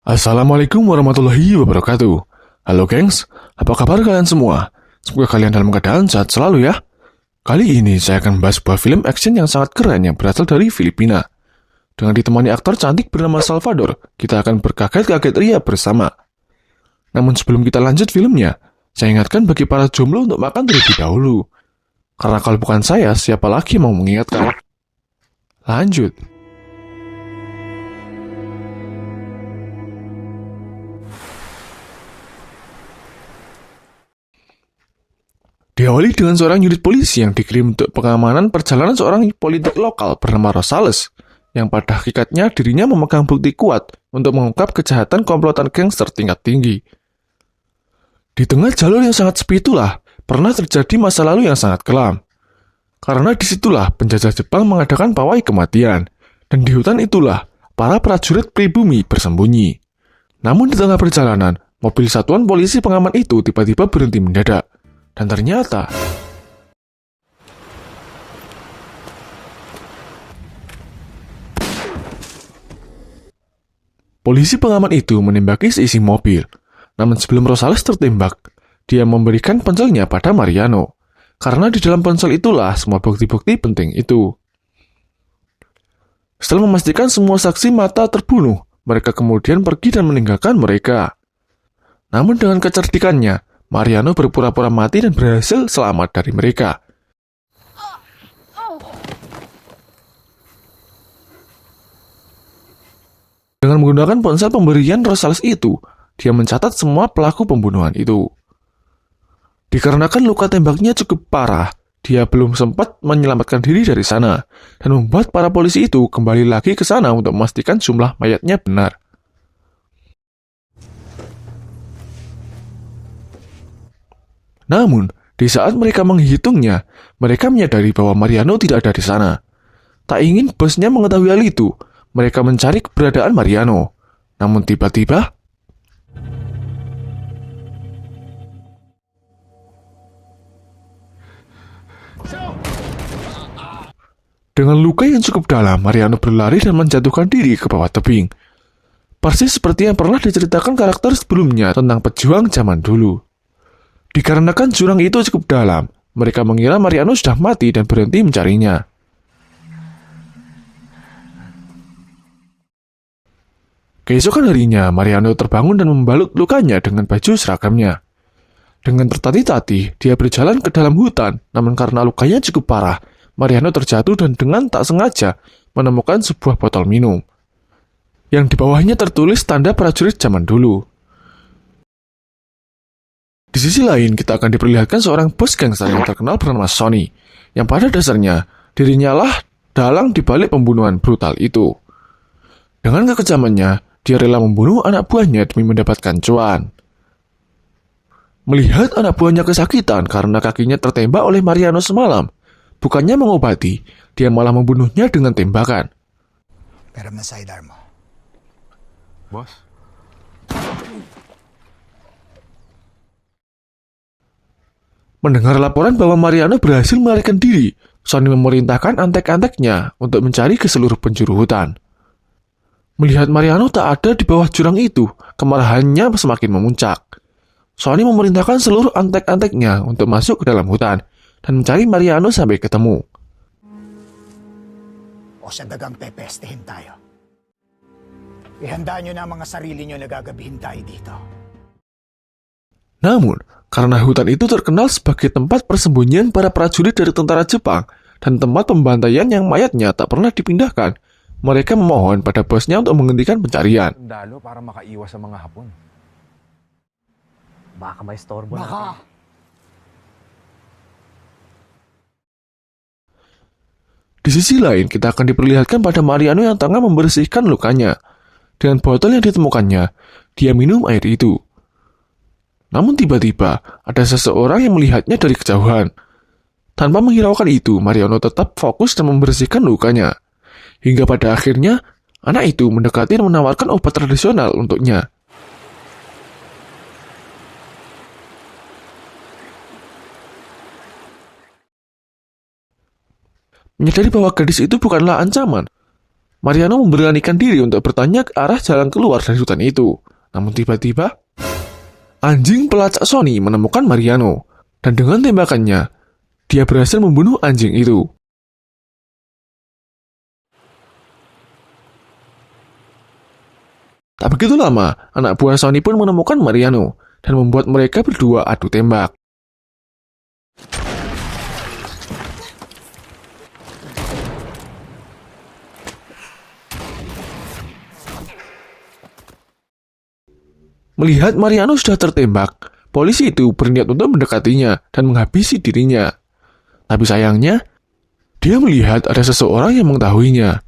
Assalamualaikum warahmatullahi wabarakatuh. Halo gengs, apa kabar kalian semua? Semoga kalian dalam keadaan sehat selalu ya. Kali ini saya akan membahas sebuah film action yang sangat keren yang berasal dari Filipina. Dengan ditemani aktor cantik bernama Salvador, kita akan berkaget-kaget ria bersama. Namun sebelum kita lanjut filmnya, saya ingatkan bagi para jomblo untuk makan terlebih dahulu. Karena kalau bukan saya, siapa lagi yang mau mengingatkan? Lanjut. Diawali dengan seorang unit polisi yang dikirim untuk pengamanan perjalanan seorang politik lokal bernama Rosales, yang pada hakikatnya dirinya memegang bukti kuat untuk mengungkap kejahatan komplotan gangster tingkat tinggi. Di tengah jalur yang sangat sepi itulah, pernah terjadi masa lalu yang sangat kelam. Karena disitulah penjajah Jepang mengadakan pawai kematian, dan di hutan itulah para prajurit pribumi bersembunyi. Namun di tengah perjalanan, mobil satuan polisi pengaman itu tiba-tiba berhenti mendadak. Dan ternyata, polisi pengaman itu menembaki seisi mobil. Namun sebelum Rosales tertembak, dia memberikan ponselnya pada Mariano. Karena di dalam ponsel itulah semua bukti-bukti penting itu. Setelah memastikan semua saksi mata terbunuh, mereka kemudian pergi dan meninggalkan mereka. Namun dengan kecerdikannya, Mariano berpura-pura mati dan berhasil selamat dari mereka. Dengan menggunakan ponsel pemberian Rosales itu, dia mencatat semua pelaku pembunuhan itu. Dikarenakan luka tembaknya cukup parah, dia belum sempat menyelamatkan diri dari sana, dan membuat para polisi itu kembali lagi ke sana untuk memastikan jumlah mayatnya benar. Namun, di saat mereka menghitungnya, mereka menyadari bahwa Mariano tidak ada di sana. Tak ingin bosnya mengetahui hal itu, mereka mencari keberadaan Mariano. Namun tiba-tiba, dengan luka yang cukup dalam, Mariano berlari dan menjatuhkan diri ke bawah tebing. Persis seperti yang pernah diceritakan karakter sebelumnya tentang pejuang zaman dulu. Dikarenakan jurang itu cukup dalam, mereka mengira Mariano sudah mati dan berhenti mencarinya. Keesokan harinya, Mariano terbangun dan membalut lukanya dengan baju seragamnya. Dengan tertatih-tatih, dia berjalan ke dalam hutan, namun karena lukanya cukup parah, Mariano terjatuh dan dengan tak sengaja menemukan sebuah botol minum. Yang di bawahnya tertulis tanda prajurit zaman dulu. Di sisi lain, kita akan diperlihatkan seorang bos gangster yang terkenal bernama Sonny, yang pada dasarnya dirinya lah dalang dibalik pembunuhan brutal itu. Dengan kekejamannya, dia rela membunuh anak buahnya demi mendapatkan cuan. Melihat anak buahnya kesakitan karena kakinya tertembak oleh Mariano semalam, bukannya mengobati, dia malah membunuhnya dengan tembakan. Pero na sidearm mo. Boss? Mendengar laporan bahwa Mariano berhasil melarikan diri, Sonny memerintahkan antek-anteknya untuk mencari ke seluruh penjuru hutan. Melihat Mariano tak ada di bawah jurang itu, kemarahannya semakin memuncak. Sonny memerintahkan seluruh antek-anteknya untuk masuk ke dalam hutan dan mencari Mariano sampai ketemu. O sa dagang pepestehin tayo. Ihanda nyo na ang mga sarili nyo na gagabihin tayo dito. Namun, karena hutan itu terkenal sebagai tempat persembunyian para prajurit dari tentara Jepang dan tempat pembantaian yang mayatnya tak pernah dipindahkan, mereka memohon pada bosnya untuk menghentikan pencarian. Sundalo para makaiwas sa mga Hapon. Baka may storbo natin. Baka. Di sisi lain, kita akan diperlihatkan pada Mariano yang tengah membersihkan lukanya. Dengan botol yang ditemukannya, dia minum air itu. Namun tiba-tiba, ada seseorang yang melihatnya dari kejauhan. Tanpa menghiraukan itu, Mariano tetap fokus dan membersihkan lukanya. Hingga pada akhirnya, anak itu mendekati dan menawarkan obat tradisional untuknya. Menyadari bahwa gadis itu bukanlah ancaman, Mariano memberanikan diri untuk bertanya ke arah jalan keluar dari hutan itu. Namun tiba-tiba, anjing pelacak Sony menemukan Mariano, dan dengan tembakannya, dia berhasil membunuh anjing itu. Tak begitu lama, anak buah Sony pun menemukan Mariano, dan membuat mereka berdua adu tembak. Melihat Mariano sudah tertembak, polisi itu berniat untuk mendekatinya dan menghabisi dirinya. Tapi sayangnya, dia melihat ada seseorang yang mengetahuinya.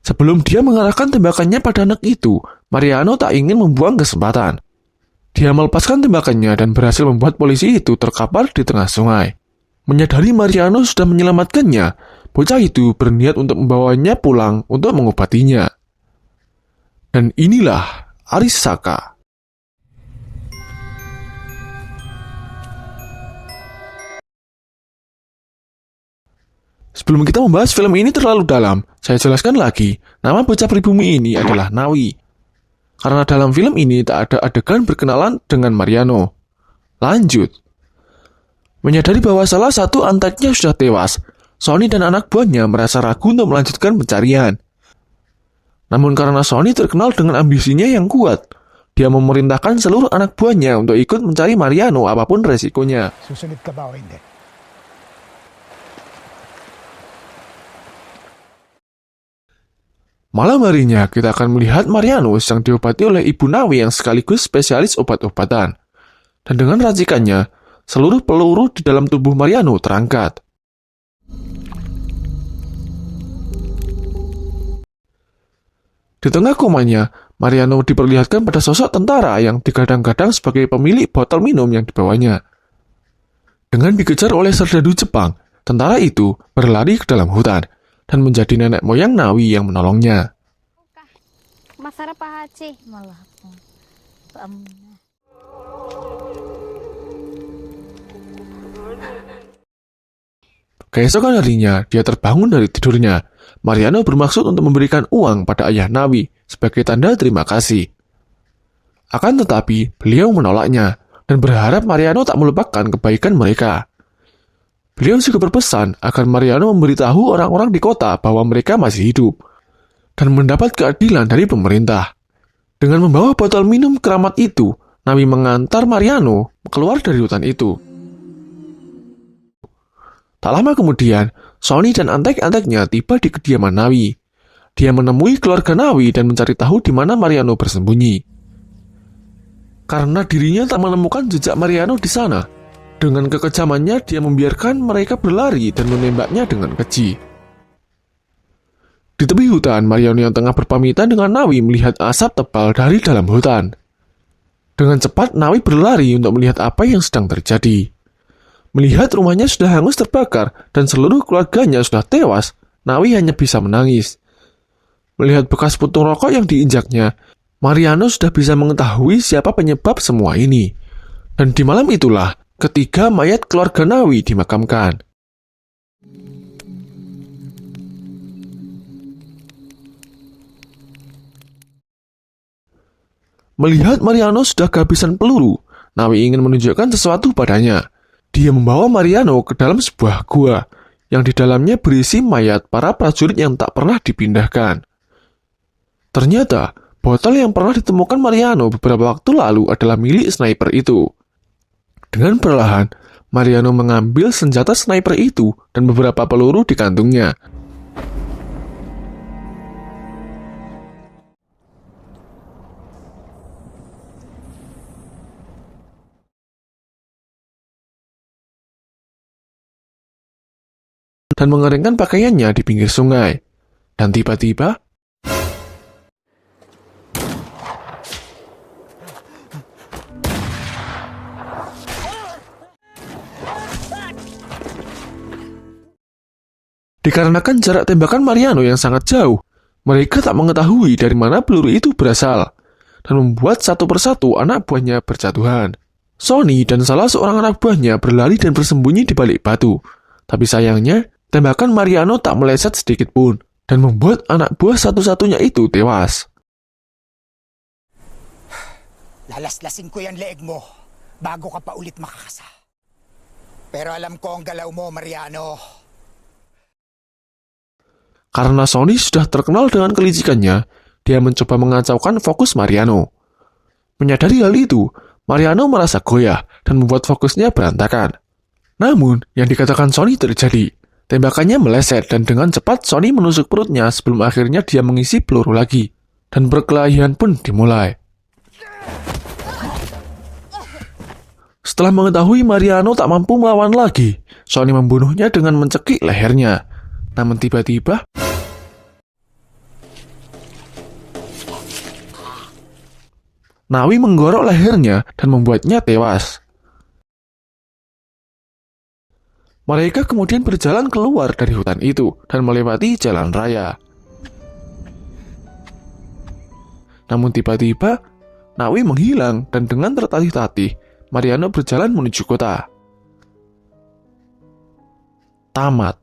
Sebelum dia mengarahkan tembakannya pada anak itu, Mariano tak ingin membuang kesempatan. Dia melepaskan tembakannya dan berhasil membuat polisi itu terkapar di tengah sungai. Menyadari Mariano sudah menyelamatkannya, bocah itu berniat untuk membawanya pulang untuk mengobatinya. Dan inilah Arisaka. Sebelum kita membahas film ini terlalu dalam, saya jelaskan lagi, nama bocah pribumi ini adalah Nawi. Karena dalam film ini tak ada adegan berkenalan dengan Mariano. Lanjut. Menyadari bahwa salah satu anteknya sudah tewas, Sony dan anak buahnya merasa ragu untuk melanjutkan pencarian. Namun karena Sony terkenal dengan ambisinya yang kuat, dia memerintahkan seluruh anak buahnya untuk ikut mencari Mariano apapun resikonya. Susunod ka ba o hindi? Malam harinya, kita akan melihat Mariano yang diobati oleh Ibu Nawi yang sekaligus spesialis obat-obatan. Dan dengan racikannya, seluruh peluru di dalam tubuh Mariano terangkat. Di tengah komanya, Mariano diperlihatkan pada sosok tentara yang digadang-gadang sebagai pemilik botol minum yang dibawanya. Dengan dikejar oleh serdadu Jepang, tentara itu berlari ke dalam hutan dan menjadi nenek moyang Nawi yang menolongnya. Masarap pa hachi. Malah po. Keesokan harinya, dia terbangun dari tidurnya. Mariano bermaksud untuk memberikan uang pada ayah Nawi sebagai tanda terima kasih. Akan tetapi, beliau menolaknya dan berharap Mariano tak melupakan kebaikan mereka. Beliau juga berpesan agar Mariano memberitahu orang-orang di kota bahwa mereka masih hidup dan mendapat keadilan dari pemerintah. Dengan membawa botol minum keramat itu, Nawi mengantar Mariano keluar dari hutan itu. Tak lama kemudian, Sony dan antek-anteknya tiba di kediaman Nawi. Dia menemui keluarga Nawi dan mencari tahu di mana Mariano bersembunyi. Karena dirinya tak menemukan jejak Mariano di sana, dengan kekejamannya dia membiarkan mereka berlari dan menembaknya dengan keji. Di tepi hutan, Mariano yang tengah berpamitan dengan Nawi melihat asap tebal dari dalam hutan. Dengan cepat, Nawi berlari untuk melihat apa yang sedang terjadi. Melihat rumahnya sudah hangus terbakar dan seluruh keluarganya sudah tewas, Nawi hanya bisa menangis. Melihat bekas puntung rokok yang diinjaknya, Mariano sudah bisa mengetahui siapa penyebab semua ini. Dan di malam itulah, ketiga mayat keluarga Nawi dimakamkan. Melihat Mariano sudah kehabisan peluru, Nawi ingin menunjukkan sesuatu padanya. Dia membawa Mariano ke dalam sebuah gua, yang di dalamnya berisi mayat para prajurit yang tak pernah dipindahkan. Ternyata, botol yang pernah ditemukan Mariano beberapa waktu lalu adalah milik sniper itu. Dengan perlahan, Mariano mengambil senjata sniper itu dan beberapa peluru di kantungnya. Dan mengeringkan pakaiannya di pinggir sungai. Dan tiba-tiba, dikarenakan jarak tembakan Mariano yang sangat jauh, mereka tak mengetahui dari mana peluru itu berasal, dan membuat satu persatu anak buahnya berjatuhan. Sony dan salah seorang anak buahnya berlari dan bersembunyi di balik batu. Tapi sayangnya, tembakan Mariano tak meleset sedikit pun, dan membuat anak buah satu-satunya itu tewas. Lalaslasing ko yan leeg mo bago ka pa ulit makakasa. Pero alam ko ang galaw mo, Mariano. Karena Sonny sudah terkenal dengan kelicikannya, dia mencoba mengacaukan fokus Mariano. Menyadari hal itu, Mariano merasa goyah dan membuat fokusnya berantakan. Namun, yang dikatakan Sonny terjadi. Tembakannya meleset dan dengan cepat Sonny menusuk perutnya sebelum akhirnya dia mengisi peluru lagi. Dan perkelahian pun dimulai. Setelah mengetahui Mariano tak mampu melawan lagi, Sonny membunuhnya dengan mencekik lehernya. Namun tiba-tiba, Nawi menggorok lehernya dan membuatnya tewas. Mereka kemudian berjalan keluar dari hutan itu dan melewati jalan raya. Namun tiba-tiba, Nawi menghilang dan dengan tertatih-tatih, Mariano berjalan menuju kota. Tamat.